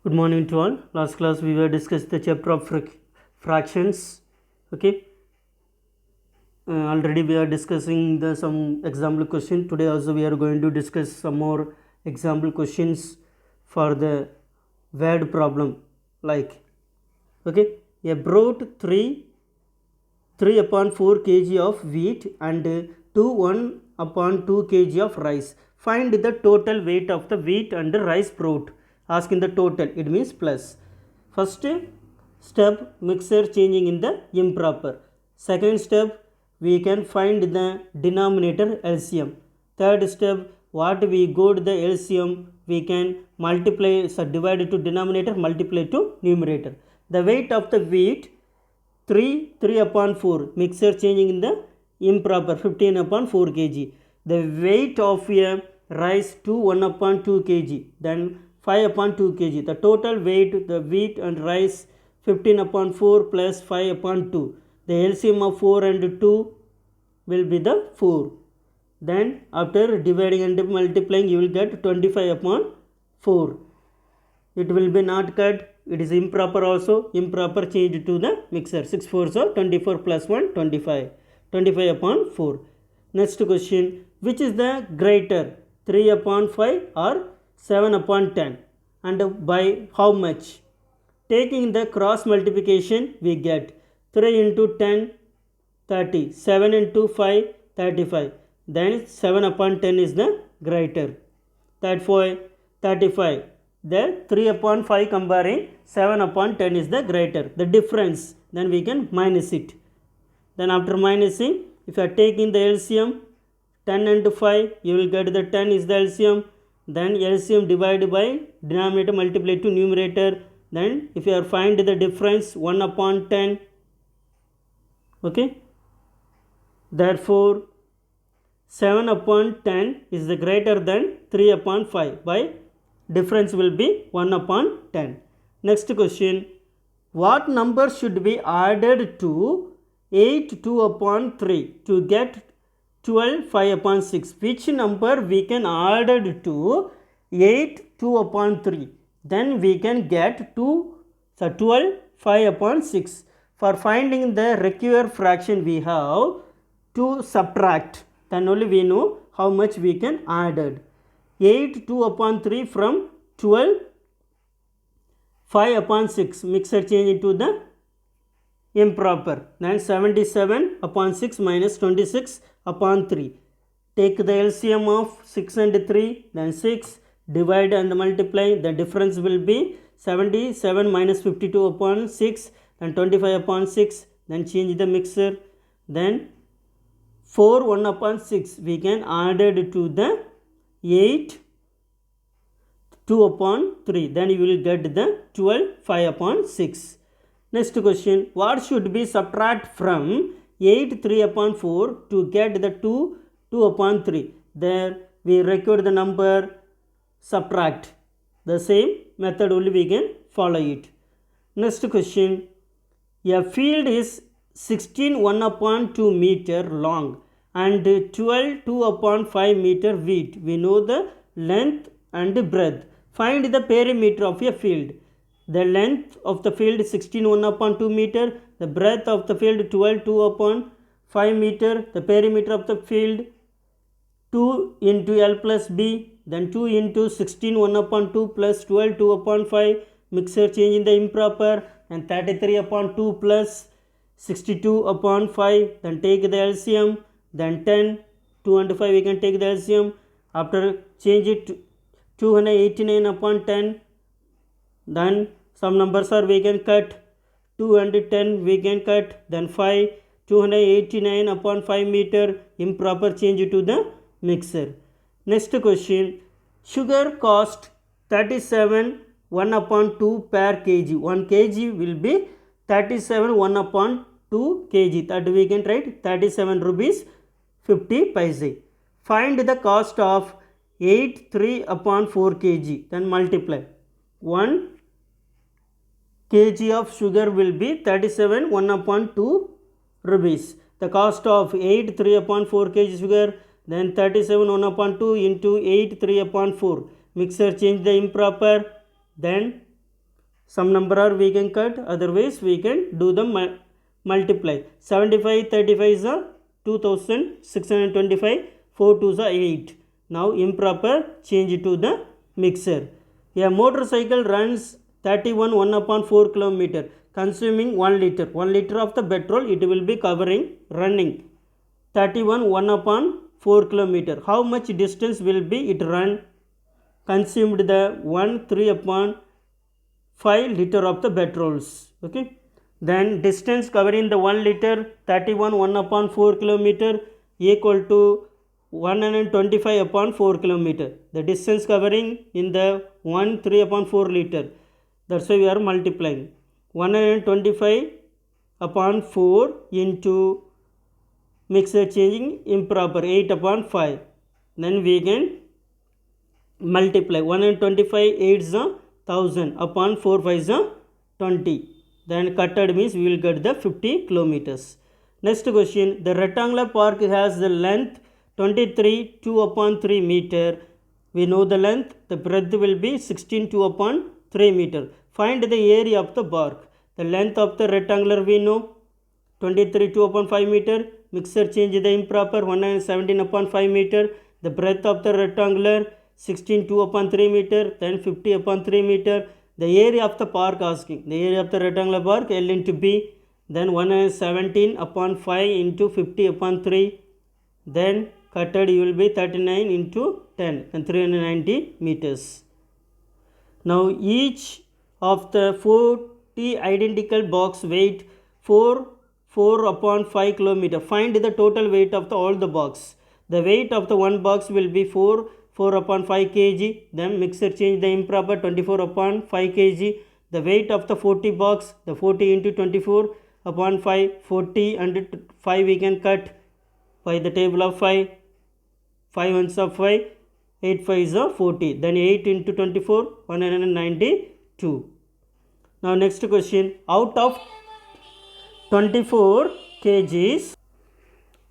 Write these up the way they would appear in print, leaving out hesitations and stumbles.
Good morning to all. Last class we were discussed the chapter of fractions. Okay. Already we are discussing the some example question. Today also we are going to discuss some more example questions for the word problem. Like, okay, a brought 3 upon 4 kg of wheat and 1 upon 2 kg of rice. Find the total weight of the wheat and rice brought. Asking the total, it means plus. First step, mixture changing in the improper. Second step, we can find the denominator LCM. Third step, what we got the LCM, we can multiply, so divide it to denominator, multiply to numerator. The weight of the wheat 3 upon 4, mixture changing in the improper, 15 upon 4 kg. The weight of a rice 1 upon 2 kg, then 5 upon 2 kg. The total weight, the wheat and rice 15 upon 4 plus 5 upon 2. The LCM of 4 and 2 will be the 4. Then after dividing and multiplying, you will get 25 upon 4. It will be not cut, it is improper also, improper change to the mixer. 6 4s are 24 plus 1 25 upon 4. Next question, which is the greater, 3 upon 5 or 7 upon 10, and by how much? Taking the cross multiplication, we get 3 into 10 30, 7 into 5 35, then 7 upon 10 is the greater. Therefore 35, the 3 upon 5 comparing 7 upon 10 is the greater. The difference, then we can minus it. Then after minusing, if you are taking the LCM 10 and 5, you will get the 10 is the LCM. Then LCM divided by denominator, multiply to numerator. Then if you are find the difference 1 upon 10, okay, therefore 7 upon 10 is the greater than 3 upon 5, by difference will be 1 upon 10. Next question, what number should be added to 8 2 upon 3 to get 12 5 upon 6? Which number we can add to 8 2 upon 3? Then we can get 12 5 upon 6. For finding the required fraction, we have to subtract. Then only we know how much we can add. 8 2 upon 3 from 12 5 upon 6, mixture change into the improper. Then 77 upon 6 minus 26 upon 3. Take the LCM of 6 and 3, then 6, divide and multiply. The difference will be 77 minus 52 upon 6, then 25 upon 6. Then change the mixture. Then 4 1 upon 6, we can add it to the 8 2 upon 3. Then you will get the 12 5 upon 6. Next question, what should be subtract from 8 3 upon 4 to get the 2 upon 3? There we record the number, subtract. The same method only we can follow it. Next question, a field is 16 1 upon 2 meter long and 12 2 upon 5 meter width. We know the length and breadth. Find the perimeter of a field. The length of the field is 16 1 upon 2 meter. The breadth of the field 12 2 upon 5 meter. The perimeter of the field 2 into L plus B. Then 2 into 16 1 upon 2 plus 12 2 upon 5. Mixture change in the improper. And 33 upon 2 plus 62 upon 5. Then take the LCM. Then 10 2 and 5 we can take the LCM. After change it to 289 upon 10. Then some numbers are we can cut, 2 and 10 we can cut. Then 5 289 upon 5 meter, improper change to the mixer. Next question, sugar cost 37 1 upon 2 per kg. 1 kg will be 37 1 upon 2 kg. That we can write 37 rupees 50 paise. Find the cost of 8 3 upon 4 kg. Then multiply. 1 kg of sugar will be 37 1 upon 2 rupees. The cost of 8 3 upon 4 kg sugar, then 37 1 upon 2 into 8 3 upon 4. Mixer change the improper, then some number are we can cut, otherwise we can do the multiply. 75 35 is a 2625, 4 2 is a 8. Now improper change to the mixer. A motorcycle runs 31 1 upon 4 kilometer consuming 1 liter. 1 liter of the petrol it will be covering running 31 1 upon 4 kilometer. How much distance will be it run? Consumed the 1 3 upon 5 liter of the petrols. Okay. Then distance covering the 1 liter 31 1 upon 4 kilometer equal to 125 upon 4 kilometer. The distance covering in the 1 3 upon 4 liter. That's why we are multiplying. 125 upon 4 into mixer changing improper 8 upon 5. Then we can multiply 125 8 is 1000 upon 4 5 is 20. Then cutted means we will get the 50 kilometers. Next question, the rectangular park has the length 23 2 upon 3 meter. We know the length, the breadth will be 16 2 upon 3 meter. Find the area of the park. The length of the rectangular we know 23 2 upon 5 meter. Mixer change the improper 117 upon 5 meter. The breadth of the rectangular 16 2 upon 3 meter, then 50 upon 3 meter. The area of the park asking. The area of the rectangular park L into B. Then 117 upon 5 into 50 upon 3. Then cutted you will be 39 into 10 and 390 meters. Now each of the 40 identical box weight 4 upon 5 kilometer. Find the total weight of all the box. The weight of the one box will be 4 upon 5 kg. Then mixer change the improper 24 upon 5 kg. The weight of the 40 box, the 40 into 24 upon 5, 40 and 5 we can cut by the table of 5. 5 ones of 5, 8 5 is 40. Then 8 into 24, 192. Now next question, out of 24 kgs,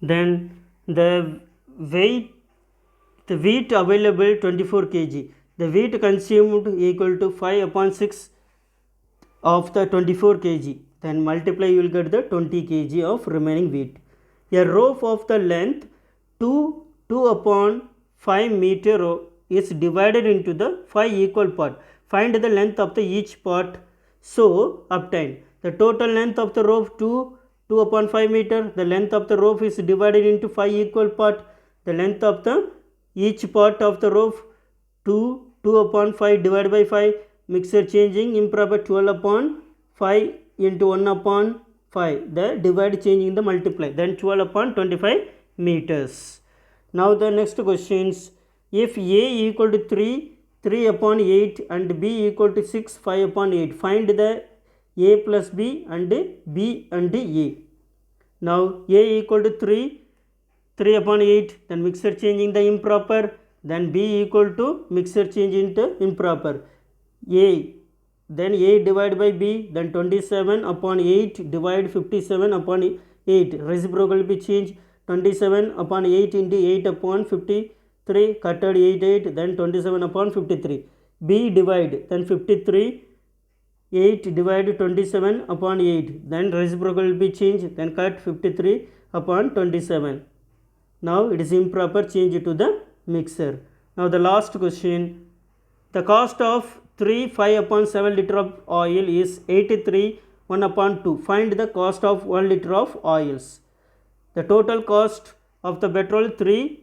then the wheat available 24 kg. The wheat consumed equal to 5 upon 6 of the 24 kg. Then multiply you will get the 20 kg of remaining wheat. A rope of the length 2 upon 5 meter is divided into the 5 equal part. Find the length of the each part so obtained. The total length of the rope 2 upon 5 meter. The length of the rope is divided into 5 equal part. The length of the each part of the rope 2 upon 5 divided by 5. Mixer changing improper 12 upon 5 into 1 upon 5. The divide changing the multiply. Then 12 upon 25 meters. Now the next questions. If A equal to 3 upon 8 and B equal to 6 5 upon 8. Find the A plus B and B and A. Now A equal to 3 upon 8, then mixer changing the improper, then B equal to mixer change into improper. A, then A divided by B, then 27 upon 8 divide 57 upon 8. Reciprocal will be changed 27 upon 8 into 8 upon 53, cutted 8 8, then 27 upon 53. B divide, then 53, 8 divide 27 upon 8, then reciprocal will be changed, then cut 53 upon 27. Now it is improper change to the mixer. Now the last question, the cost of 5 upon 7 liter of oil is 83 1 upon 2. Find the cost of 1 liter of oils. The total cost of the petrol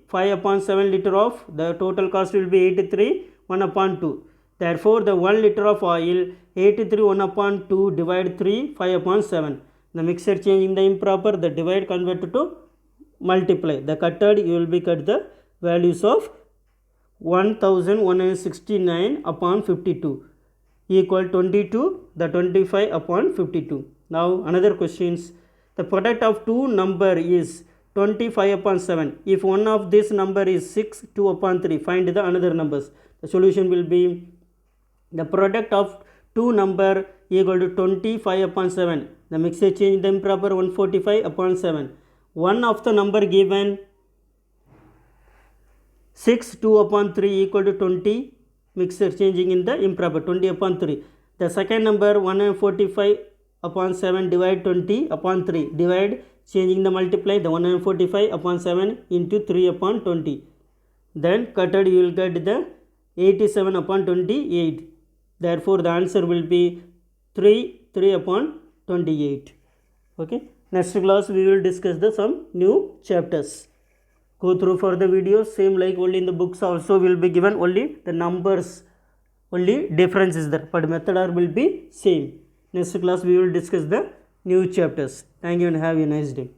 5 upon 7 liter of, the total cost will be 83 1 upon 2. Therefore the 1 liter of oil 83 1 upon 2 divide 3 5 upon 7. The mixer changing the improper, the divide converted to multiply. The cutted you will be cut the values of 1169 upon 52 equal 22, the 25 upon 52. Now another questions, the product of two number is 25 upon 7. If one of this number is 6 2 upon 3, find the another numbers. The solution will be the product of two number equal to 25 upon 7. The mixer change the improper 145 upon 7. One of the number given 6 2 upon 3 equal to 20. Mixer changing in the improper 20 upon 3. The second number 145 upon 7 divide 20 upon 3. Divide, changing the multiply, the 145 upon 7 into 3 upon 20. Then cutted, you will get the 87 upon 28. Therefore the answer will be 3 upon 28. Okay. Next class we will discuss the some new chapters. Go through for the videos, same like only in the books also will be given, only the numbers, only difference is there, but method will be same. Next class we will discuss the new chapters. Thank you and have a nice day.